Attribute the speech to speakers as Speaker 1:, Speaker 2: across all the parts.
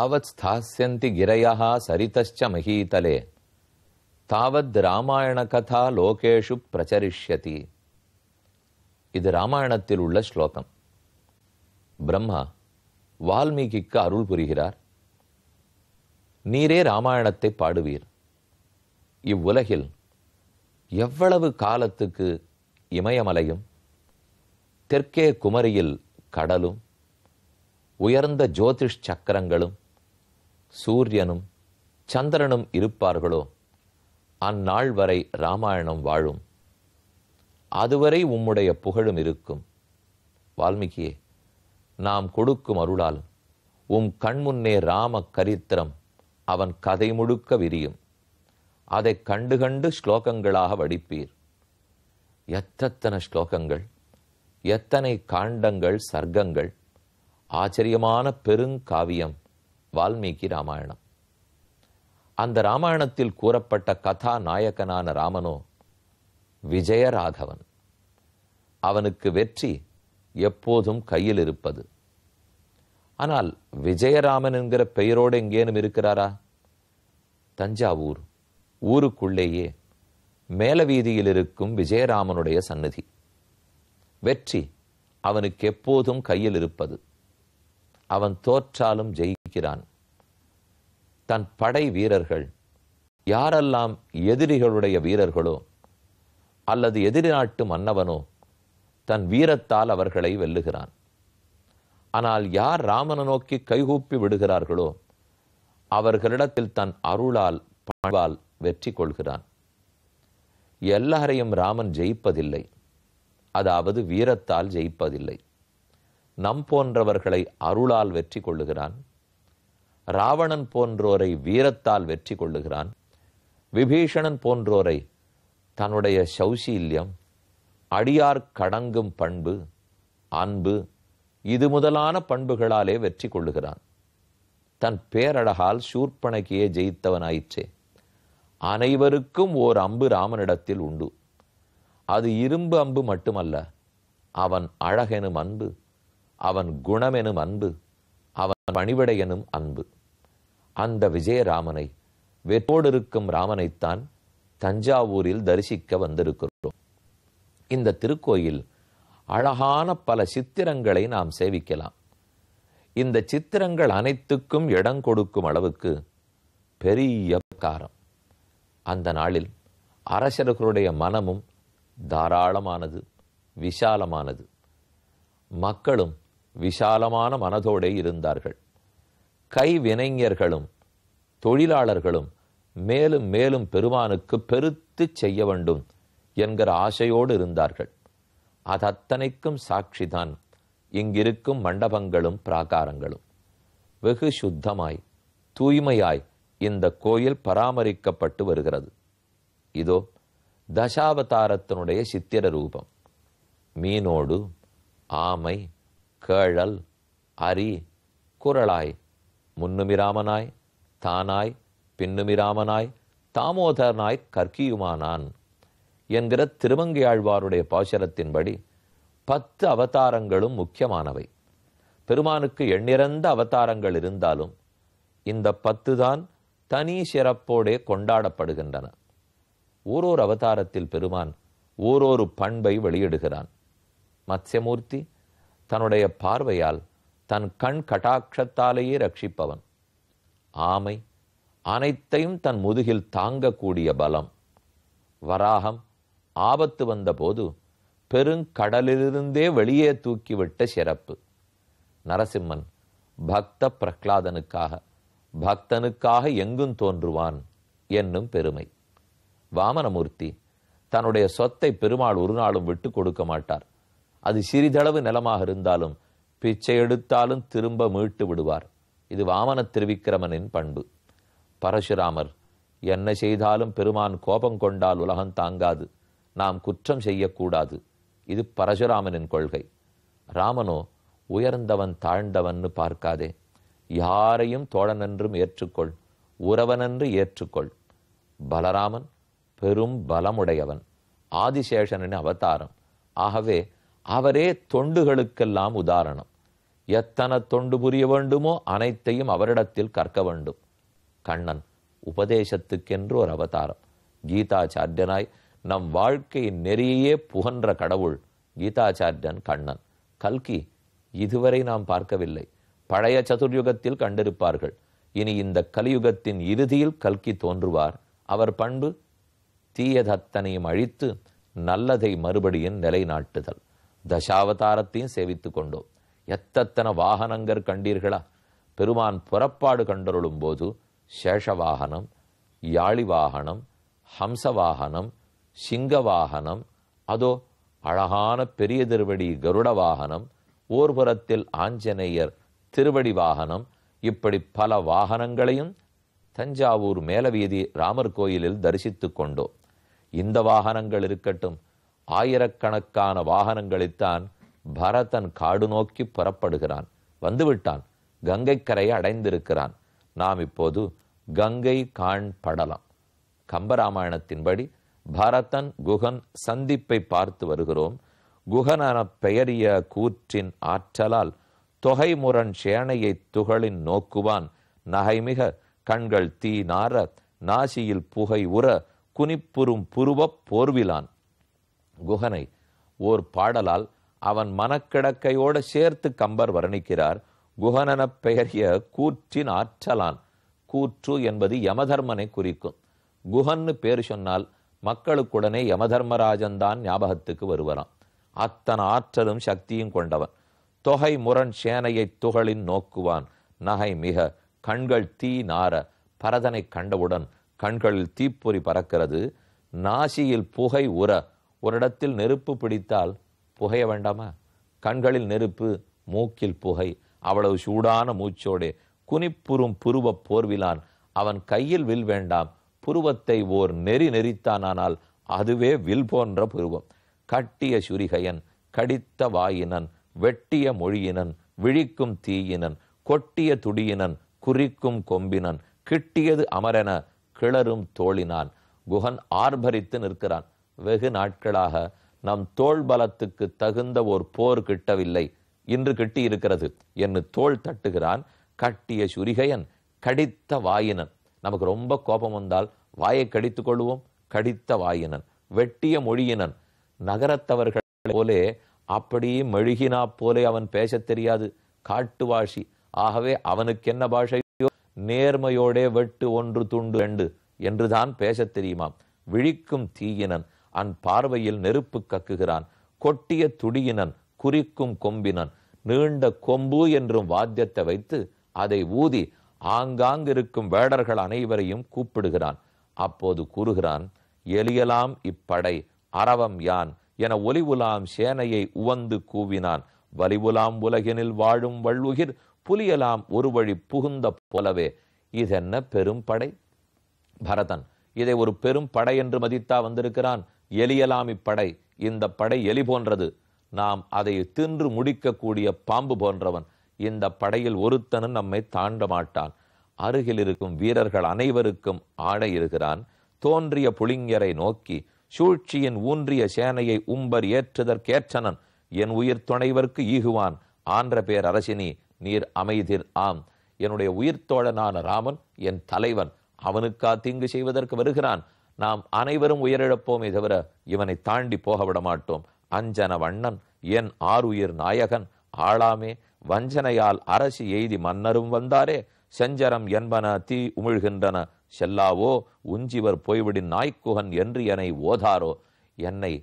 Speaker 1: யாவத் ஸ்தாஸ்யந்தி கிரயः சரிதஸ்ச மஹீதலே தாவத் ராமாயண கதா லோகேஷு பிரச்சரிஷ்யதி. இது ராமாயணத்தில் உள்ள ஸ்லோகம். பிரம்மா வால்மீகிக்கு அருள் புரிகிறார். நீரே ராமாயணத்தை பாடுவீர். இவ்வுலகில் எவ்வளவு காலத்துக்கு இமயமலையும் தெற்கே குமரியில் கடலும் உயர்ந்த ஜோதிஷ் சக்கரங்களும் சூரியனும் சந்திரனும் இருப்பார்களோ அந்நாள் வரை ராமாயணம் வாழும். அதுவரை உம்முடைய புகழும் இருக்கும். வால்மீகியே, நாம் கொடுக்கும் அருளால் உம் கண்முன்னே ராம கரித்திரம் அவன் கதை முழுக்க விரியும். அதை கண்டு கண்டு ஸ்லோகங்களாக வடிப்பீர். எத்தனை ஸ்லோகங்கள், எத்தனை காண்டங்கள், சர்க்கங்கள்! ஆச்சரியமான பெருங்காவியம் வால்மீகி ராமாயணம். அந்த ராமாயணத்தில் கூறப்பட்ட கதாநாயகனான ராமனோ விஜயராகவன். அவனுக்கு வெற்றி எப்போதும் கையில் இருப்பது. ஆனால் விஜயராமன் என்கிற பெயரோடு எங்கேனும் இருக்கிறாரா? தஞ்சாவூர் ஊருக்குள்ளேயே மேலவீதியில் இருக்கும் விஜயராமனுடைய சந்நிதி. வெற்றி அவனுக்கு எப்போதும் கையில் இருப்பது. அவன் தோற்றாலும் ஜெயிக்கிறான். தன் படை வீரர்கள் யாரெல்லாம் எதிரிகளுடைய வீரர்களோ அல்லது எதிரி நாட்டு மன்னவனோ தன் வீரத்தால் அவர்களை வெல்லுகிறான். ஆனால் யார் ராமனை நோக்கி கைகூப்பி விடுகிறார்களோ அவர்களிடத்தில் தன் அருளால் பண்பால் வெற்றி கொள்கிறான். எல்லாரையும் ராமன் ஜெயிப்பதில்லை, அதாவது வீரத்தால் ஜெயிப்பதில்லை. நம் போன்றவர்களை அருளால் வெற்றி கொள்ளுகிறான். ராவணன் போன்றோரை வீரத்தால் வெற்றி கொள்ளுகிறான். விபீஷணன் போன்றோரை தன்னுடைய சௌசீல்யம், அடியார் கடங்கும் பண்பு, அன்பு, இது முதலான பண்புகளாலே வெற்றி கொள்ளுகிறான். தன் பேரழகால் சூர்பனகையே ஜெயித்தவனாயிற்றே. அனைவருக்கும் ஓர் அம்பு ராமனிடத்தில் உண்டு. அது இரும்பு அம்பு மட்டுமல்ல, அவன் அழகெனும் அன்பு, அவன் குணமெனும் அன்பு, அவன் பணிவிடை எனும் அன்பு. அந்த விஜயராமனை, வெற்றோடு இருக்கும் ராமனைத்தான் தஞ்சாவூரில் தரிசிக்க வந்திருக்கிறோம். இந்த திருக்கோயில் அழகான பல சித்திரங்களை நாம் சேவிக்கலாம். இந்த சித்திரங்கள் அனைத்துக்கும் இடம் கொடுக்கும் அளவுக்கு பெரிய காரம். அந்த நாளில் அரசர்களுடைய மனமும் தாராளமானது, விஷாலமானது. மக்களும் விஷாலமான மனதோடே இருந்தார்கள். கைவினைஞர்களும் தொழிலாளர்களும் மேலும் மேலும் பெருமானுக்கு பெருத்து செய்ய வேண்டும் என்கிற ஆசையோடு இருந்தார்கள். அதத்தனைக்கும் சாட்சிதான் இங்கிருக்கும் மண்டபங்களும் பிராகாரங்களும். வெகு சுத்தமாய் தூய்மையாய் இந்த கோயில் பராமரிக்கப்பட்டு வருகிறது. இதோ தசாவதாரத்தினுடைய சித்திர ரூபம். மீனோடு ஆமை, கேழல், அரி, குரலாய், முன்னுமிராமனாய், தானாய், பின்னுமிராமனாய், தாமோதரனாய் கற்கியுமானான் என்கிற திருமங்கையாழ்வாருடைய பாசுரத்தின்படி 10 அவதாரங்களும் முக்கியமானவை. பெருமானுக்கு எண்ணிறந்த அவதாரங்கள் இருந்தாலும் இந்த 10 தான் தனி சிறப்போடே கொண்டாடப்படுகின்றன. ஓரோரு அவதாரத்தில் பெருமான் ஓரொரு பண்பை வெளியிடுகிறான். மத்ஸ்யமூர்த்தி தன்னுடைய பார்வையால் தன் கண் கட்டாட்சத்தாலேயே ரட்சிப்பவன். ஆமை அனைத்தையும் தன் முதுகில் தாங்கக்கூடிய பலம். வராகம் ஆபத்து வந்த போது பெருங்கடலிலிருந்தே வெளியே தூக்கிவிட்ட சிறப்பு. நரசிம்மன் பக்த பிரகலாதனுக்காக, பக்தனுக்காக எங்கும் தோன்றுவான் என்னும் பெருமை. வாமனமூர்த்தி தன்னுடைய சொத்தை பெருமாள் ஒரு நாளும் விட்டு கொடுக்க மாட்டார். அது சிறிதளவு நிலமாக இருந்தாலும் பிச்சை எடுத்தாலும் திரும்ப மீட்டு விடுவார். இது வாமன திருவிக்கிரமனின் பண்பு. பரசுராமர் என்ன செய்தாலும் பெருமான் கோபம் கொண்டால் உலகம் தாங்காது, நாம் குற்றம் செய்யக்கூடாது. இது பரசுராமனின் கொள்கை. ராமனோ உயர்ந்தவன் தாழ்ந்தவன்னு பார்க்காதே, யாரையும் தோழனென்றும் ஏற்றுக்கொள், உறவனென்று ஏற்றுக்கொள். பலராமன் பெரும் பலமுடையவன், ஆதிசேஷனின் அவதாரம். ஆகவே அவரே தொண்டுகளுக்கெல்லாம் உதாரணம். எத்தனை தொண்டு புரிய வேண்டுமோ அனைத்தையும் அவரிடத்தில் கற்க வேண்டும். கண்ணன் உபதேசத்துக்கென்று ஒரு அவதாரம். கீதாச்சாரியனாய் நம் வாழ்க்கை நெறியே புகன்ற கடவுள் கீதாச்சாரியன் கண்ணன். கல்கி இதுவரை நாம் பார்க்கவில்லை. பழைய சதுர்யுகத்தில் கண்டிருப்பார்கள். இனி இந்த கலியுகத்தின் இறுதியில் கல்கி தோன்றுவார். அவர் பண்பு தீயதத்தனையும் அழித்து நல்லதை மறுபடியும் நிலைநாட்டுதல். தசாவதாரத்தையும் சேவித்துக் கொண்டோம். எத்தனை வாகனங்கள் கண்டீர்களா? பெருமான் புறப்பாடு கண்டருளும் போது சேஷவாகனம், யாழி வாகனம், ஹம்சவாகனம், சிங்க வாகனம், அதோ அழகான பெரிய திருவடி கருட வாகனம், ஓர்புறத்தில் ஆஞ்சநேயர் திருவடி வாகனம், இப்படி பல வாகனங்களையும் தஞ்சாவூர் மேலவீதி ராமர் கோயிலில் தரிசித்துக் கொண்டோம். இந்த வாகனங்கள் இருக்கட்டும், ஆயிரக்கணக்கான வாகனங்களைத்தான் பரதன் காடு நோக்கி புறப்படுகிறான். வந்துவிட்டான். கங்கை கரையை அடைந்திருக்கிறான். நாம் இப்போது கங்கை காண் படலாம். கம்பராமாயணத்தின்படி பரதன் குகன் சந்திப்பை பார்த்து வருகிறோம். குகனென பெயரிய கூற்றின் ஆற்றலால் தொகை முரண் சேனையை துகளின் நோக்குவான் நகைமிக கண்கள் தீ நார நாசியில் புகை உற குனிப்புறும் புருவப் போர்விலான். குகனை ஓர் பாடலால் அவன் மனக்கிடக்கையோடு சேர்த்து கம்பர் வர்ணிக்கிறார். குகனென பெயரிய கூற்றின் ஆற்றலான். கூற்று என்பது யமதர்மனை குறிக்கும். குகன்னு பேர் சொன்னால் மக்களுக்குடனே யமதர்மராஜன் தான் ஞாபகத்துக்கு வருவராம். அத்தனை ஆற்றலும் சக்தியும் கொண்டவன். தொகை முரண் சேனையை துகளின் நோக்குவான் நகை மிக கண்கள் தீ நார. பரதனை கண்டவுடன் கண்களில் தீப்பொறி பறக்கிறது. நாசியில் புகை உற. ஒரு இடத்தில் நெருப்பு பிடித்தால் புகைய வேண்டாமா? கண்களில் நெருப்பு, மூக்கில் புகை. அவ்வளவு சூடான மூச்சோடே குனிப்புறும் புருவ போர்விலான். அவன் கையில் வில் வேண்டாம், புருவத்தை ஓர் நெறி நெறித்தானால் அதுவே வில் போன்ற புருவம். கட்டிய சுரிகையன், கடித்த வாயினன், வெட்டிய மொழியினன், விழிக்கும் தீயினன், கொட்டிய துடியினன், குறிக்கும் கொம்பினன், கிட்டியது அமரென கிளரும் தோளினான். குகன் ஆர்ப்பரித்து நிற்கிறான். வெகு நாட்களாக நம் தோள் பலத்துக்கு தகுந்த ஓர் போர் கிட்டவில்லை, இன்று கிட்டி இருக்கிறது என்று தோள் தட்டுகிறான். கட்டிய சுரிகையன், கடித்த வாயினன். நமக்கு ரொம்ப கோபம் வந்தால் வாயை கடித்துக் கொள்வோம். கடித்த வாயினன், வெட்டிய மொழியினன். நகரத்தவர்கள் போலே அப்படியே மெழுகினா போலே அவன் பேசத் தெரியாது. காட்டுவாசி. ஆகவே அவனுக்கு என்ன பாஷையோ நேர்மையோடே வெட்டு ஒன்று துண்டு ரெண்டு என்றுதான் பேசத் தெரியுமாம். விழிக்கும் தீயினன், அன் பார்வையில் நெருப்பு கக்குகிறான். கொட்டிய துடியினன், குறிக்கும் கொம்பினன். நீண்ட கொம்பு என்றும் வாத்தியத்தை வைத்து அதை ஊதி ஆங்காங்கிருக்கும் வேடர்கள் அனைவரையும் கூப்பிடுகிறான். அப்போது கூறுகிறான், எலியலாம் இப்படை அரவம் யான் என ஒலிவுலாம் சேனையை உவந்து கூவினான். வலிவுலாம் உலகினில் வாழும் வள்ளுகிர் புலியலாம் ஒரு வழி புகுந்த போலவே. இதென்ன பெரும் படை? பரதன் இதை ஒரு பெரும் படை என்று மதித்தா வந்திருக்கிறான். எலியலாம் இப்படை. இந்த படை எலி போன்றது. நாம் அதை தின்று முடிக்கக்கூடிய பாம்பு போன்றவன். இந்த படையில் ஒருத்தனும் நம்மை தாண்ட மாட்டான். அருகில் இருக்கும் வீரர்கள் அனைவருக்கும் ஆணையிடுகிறான். தோன்றிய புளிங்கரை நோக்கி சூழ்ச்சியின் ஊன்றிய சேனையை உம்பர் ஏற்றுதற்கேற்றனன். என் உயிர் துணைவர்க்கு ஈகுவான் ஆன்ற பேர் அரசினி நீர் அமைதிர் ஆம். என்னுடைய உயிர் தோழனான ராமன் என் தலைவன். அவனுக்கா தீங்கு செய்வதற்கு வருகிறான். நாம் அனைவரும் உயிரிழப்போமே தவிர இவனை தாண்டி போக விட மாட்டோம். அஞ்சன வண்ணன் என் ஆறுயிர் நாயகன் ஆளாமே. வஞ்சனையால் அரசு எய்தி மன்னரும் வந்தாரே. செஞ்சரம் என்பன தீ உமிழ்கின்றன. செல்லாவோ உஞ்சிவர் போய்விடின் நாய்க்குகன் என்று என்னை ஓதாரோ. என்னை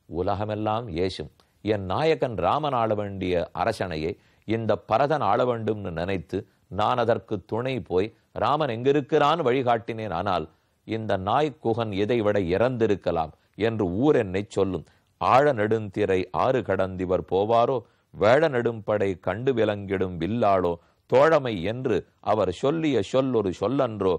Speaker 1: உலகமெல்லாம் ஏசும் என் நாயகன் ராமன் ஆள வேண்டிய அரசனையை இந்த பரதன் ஆள வேண்டும்னு நினைத்து நான் அதற்கு துணை போய் ராமன் எங்கிருக்கிறான் வழிகாட்டினேன். ஆனால் இந்த நாய்க்குகன் இதை விட இறந்திருக்கலாம் என்று ஊர் என்னை சொல்லும். ஆழ நெடுந்திரை ஆறு கடந்திவர் போவாரோ. வேழ நெடும்படை கண்டு விலங்கிடும் வில்லாளோ. தோழமை என்று அவர் சொல்லிய சொல்லொரு சொல்லன்றோ.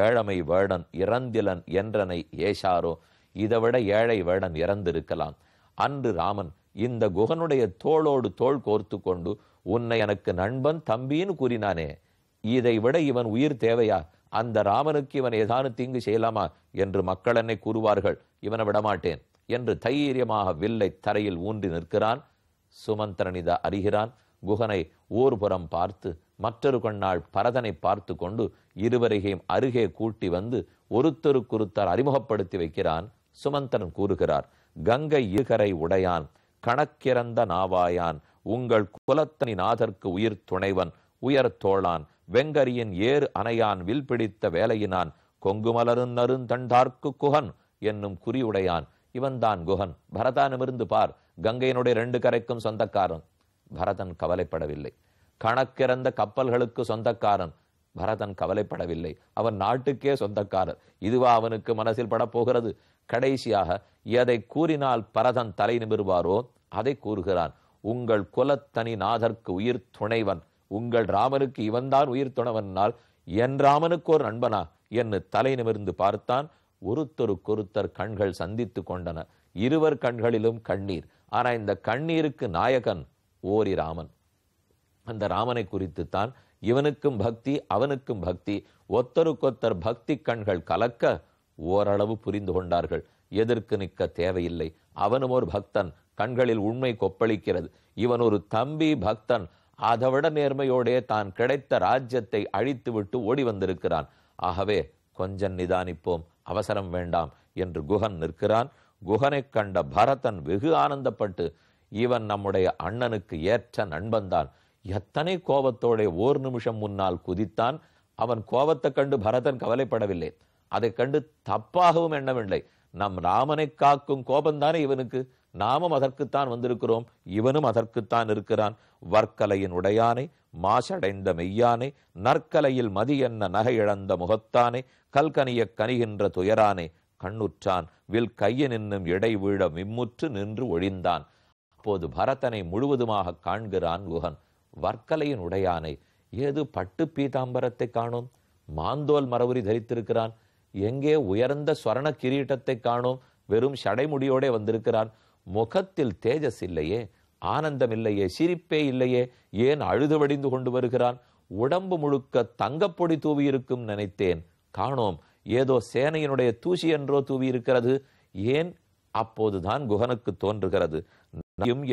Speaker 1: ஏழமை வேடன் இறந்திலன் என்றனை ஏசாரோ. இதைவிட ஏழை வேடன் இறந்திருக்கலாம். அன்று ராமன் இந்த குகனுடைய தோளோடு தோள் கோர்த்து கொண்டு உன்னை எனக்கு நண்பன் தம்பின்னு கூறினானே. இதை விட இவன் உயிர் தேவையா? அந்த ராமனுக்கு இவன் ஏதானு தீங்கு செய்யலாமா என்று மக்கள் என்னை கூறுவார்கள். இவனை விடமாட்டேன் என்று தைரியமாக வில்லை தரையில் ஊன்றி நிற்கிறான். சுமந்திரனித அறிகிறான். குகனை ஓர்புறம் பார்த்து மற்றொரு கண்ணால் பரதனை பார்த்து கொண்டு இருவரையும் அருகே கூட்டி வந்து ஒருத்தருக்குருத்தர் அறிமுகப்படுத்தி வைக்கிறான். சுமந்திரன் கூறுகிறார், கங்கை இருகரை உடையான் கணக்கிறந்த நாவாயான் உங்கள் குலத்தனி நாதற்கு உயிர் துணைவன் உயர் தோளான் வெங்கரியின் ஏறு அணையான் வில் பிடித்த வேலையினான் கொங்குமலரும் நருந்தண்டார்க்கு குகன் என்னும் குறியுடையான். இவன்தான் குகன். பரதானிமிருந்து பார், கங்கையினுடைய 2 கரைக்கும் சொந்தக்காரன். பரதன் கவலைப்படவில்லை. கணக்கிறந்த கப்பல்களுக்கு சொந்தக்காரன். பரதன் கவலைப்படவில்லை. அவன் நாட்டுக்கே சொந்தக்காரர். இதுவா அவனுக்கு மனசில் படப்போகிறது? கடைசியாக எதை கூறினால் பரதன் தலை நிமிர்வாரோ அதை கூறுகிறான். உங்கள் குலத்தனி நாதற்கு உயிர் துணைவன். உங்கள் ராமனுக்கு இவன்தான் உயிர் துணைவனால் என் ராமனுக்கு ஒரு நண்பனா என்று தலை நிமிர்ந்து பார்த்தான். ஒருத்தருக்கொருத்தர் கண்கள் சந்தித்து கொண்டன. இருவர் கண்களிலும் கண்ணீர். ஆனா இந்த கண்ணீருக்கு நாயகன் ஓரி ராமன். அந்த ராமனை குறித்துத்தான் இவனுக்கும் பக்தி அவனுக்கும் பக்தி. ஒத்தருக்கொத்தர் பக்தி கண்கள் கலக்க ஓரளவு புரிந்து கொண்டார்கள். எதற்கு நிற்க தேவையில்லை. அவனும் ஒரு பக்தன். கண்களில் உண்மை கொப்பளிக்கிறது. இவன் ஒரு தம்பி பக்தன். அதைவிட நேர்மையோடே தான் கிடைத்த ராஜ்யத்தை அழித்து விட்டு ஓடி வந்திருக்கிறான். ஆகவே கொஞ்சம் நிதானிப்போம், அவசரம் வேண்டாம் என்று குகன் நிற்கிறான். குகனை கண்ட பரதன் வெகு ஆனந்தப்பட்டு, இவன் நம்முடைய அண்ணனுக்கு ஏற்ற நண்பன்தான். எத்தனை கோபத்தோட 1 நிமிஷம் முன்னால் குதித்தான். அவன் கோபத்தை கண்டு பரதன் கவலைப்படவில்லை. அதை கண்டு தப்பாகவும் எண்ணவில்லை. நம் ராமனை காக்கும் கோபம்தானே இவனுக்கு. நாமும் அதற்குத்தான் வந்திருக்கிறோம், இவனும் அதற்குத்தான் இருக்கிறான். வர்க்கலையின் உடையானை மாசடைந்த மெய்யானை நற்கலையில் மதி என்ன நகை இழந்த முகத்தானே கல்கனிய கனிகின்ற துயரானே கண்ணுற்றான் வில் கைய நின்னும் இடை வீழ மிம்முற்று நின்று ஒழிந்தான். அப்போது பரதனை முழுவதுமாக காண்கிறான் குகன். வர்க்கலையின் உடையானை, ஏது பட்டு பீதாம்பரத்தை காணோம். மாந்தோல் மரவுரி தரித்திருக்கிறான். எங்கே உயர்ந்த ஸ்வர்ண கிரீட்டத்தை காணோம். வெறும் சடைமுடியோட வந்திருக்கிறான். முகத்தில் தேஜஸ் இல்லையே, ஆனந்தம் இல்லையே, சிரிப்பே இல்லையே. ஏன் அழுது வடிந்து கொண்டு வருகிறான்? உடம்பு முழுக்க தங்கப்பொடி தூவி இருக்கும் நினைத்தேன், காணோம். ஏதோ சேனையினுடைய தூசி என்றோ தூவி இருக்கிறது. ஏன்? அப்போதுதான் குகனுக்கு தோன்றுகிறது,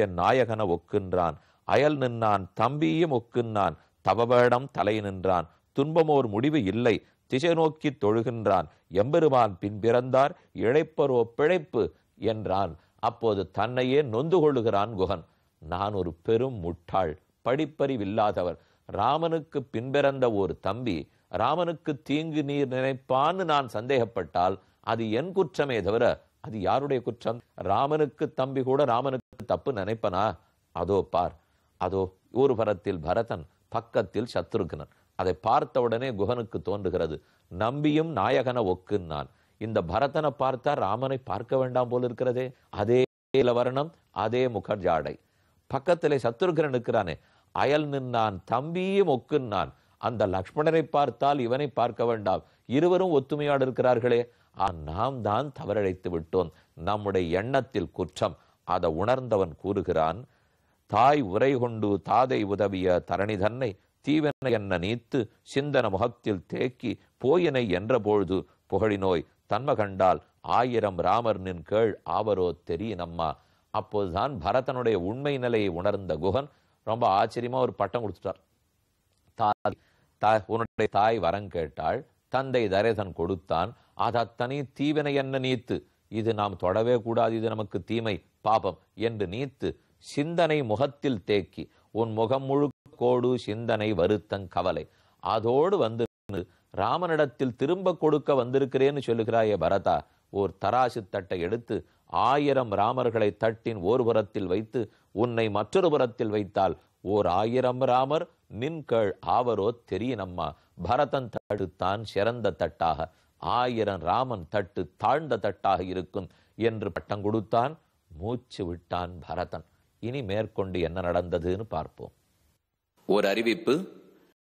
Speaker 1: என் நாயகன ஒக்கின்றான், அயல் நின்றான், தம்பியும் ஒக்கின்றான், தவவேடம் தலை நின்றான், துன்பமோர் முடிவு இல்லை, திசை நோக்கி தொழுகின்றான், எம்பெருமான் பின் பிறந்தார் இழைப்பரோ பிழைப்பு என்றான். அப்போது தன்னையே நொந்து கொள்ளுகிறான் குகன். நான் ஒரு பெரும் முட்டாள், படிப்பறிவில்லாதவர். ராமனுக்கு பின்பிறந்த ஒரு தம்பி ராமனுக்கு தீங்கு நீர் நினைப்பான்னு நான் சந்தேகப்பட்டால் அது என் குற்றமே தவிர அது யாருடைய குற்றம்? ராமனுக்கு தம்பி கூட ராமனுக்கு தப்பு நினைப்பனா? அதோ பார், அதோ ஒரு புறத்தில் பரதன், பக்கத்தில் சத்ருக்னன். அதை பார்த்தவுடனே குகனுக்கு தோன்றுகிறது, நம்பியும் நாயகன ஒக்குன்னான். இந்த பரதனை பார்த்தா ராமனை பார்க்க வேண்டாம் போல இருக்கிறதே. அதே வர்ணம், அதே முகர்ஜாடை. பக்கத்திலே சத்ருக்னன் இருக்கிறானே, அயல் நின்னான், தம்பியும் ஒக்குன்னான். அந்த லக்ஷ்மணனை பார்த்தால் இவனை பார்க்க வேண்டாம். இருவரும் ஒத்துமையோடு இருக்கிறார்களே. நாம் தான் தவறழைத்து விட்டோம். நம்முடைய எண்ணத்தில் குற்றம். அதை உணர்ந்தவன் கூறுகிறான், தாய் உரை கொண்டு தாதை உதவிய தரணி தன்னை தீவனை என்ன நீத்து சிந்தன முகத்தில் தேக்கி போயினை என்ற பொழுது புகழினோய் தன்ம கண்டால் 1000 ராமர் நின் கேள் ஆவரோ தெரியனம்மா. அப்போதுதான் பரதனுடைய உண்மை நிலையை உணர்ந்த குகன் ரொம்ப ஆச்சரியமா ஒரு பட்டம் கொடுத்துட்டார். உன்னுடைய தாய் வரம் கேட்டாள், தந்தை தரேதன் கொடுத்தான், அது அத்தனை தீவினை என்ன நீத்து, இது நாம் தொடவே கூடாது, இது நமக்கு தீமை பாபம் என்று நீத்து சிந்தனை முகத்தில் தேக்கி உன் முகம் முழுக்க கோடு சிந்தனை வருத்தங் கவலை அதோடு வந்து ராமனிடத்தில் திரும்ப கொடுக்க வந்திருக்கிறேன்னு சொல்லுகிறாயே பரதா. ஓர் தராசு தட்டை எடுத்து 1000 ராமர்களை தட்டின் ஓர் புறத்தில் வைத்து உன்னை மற்றொரு புறத்தில் வைத்தால் ஓர் 1000 ராமர் நின்கேள் ஆவரோ தெரியனம்மா. பரதன் தட்டுத்தான் சிறந்த தட்டாக, 1000 ராமன் தட்டு தாழ்ந்த தட்டாக இருக்கும் என்று பட்டம் கொடுத்தான். மூச்சு விட்டான் பரதன். இனி மேற்கொண்டு என்ன நடந்ததுன்னு பார்ப்போம்.
Speaker 2: ஒரு அறிவிப்பு.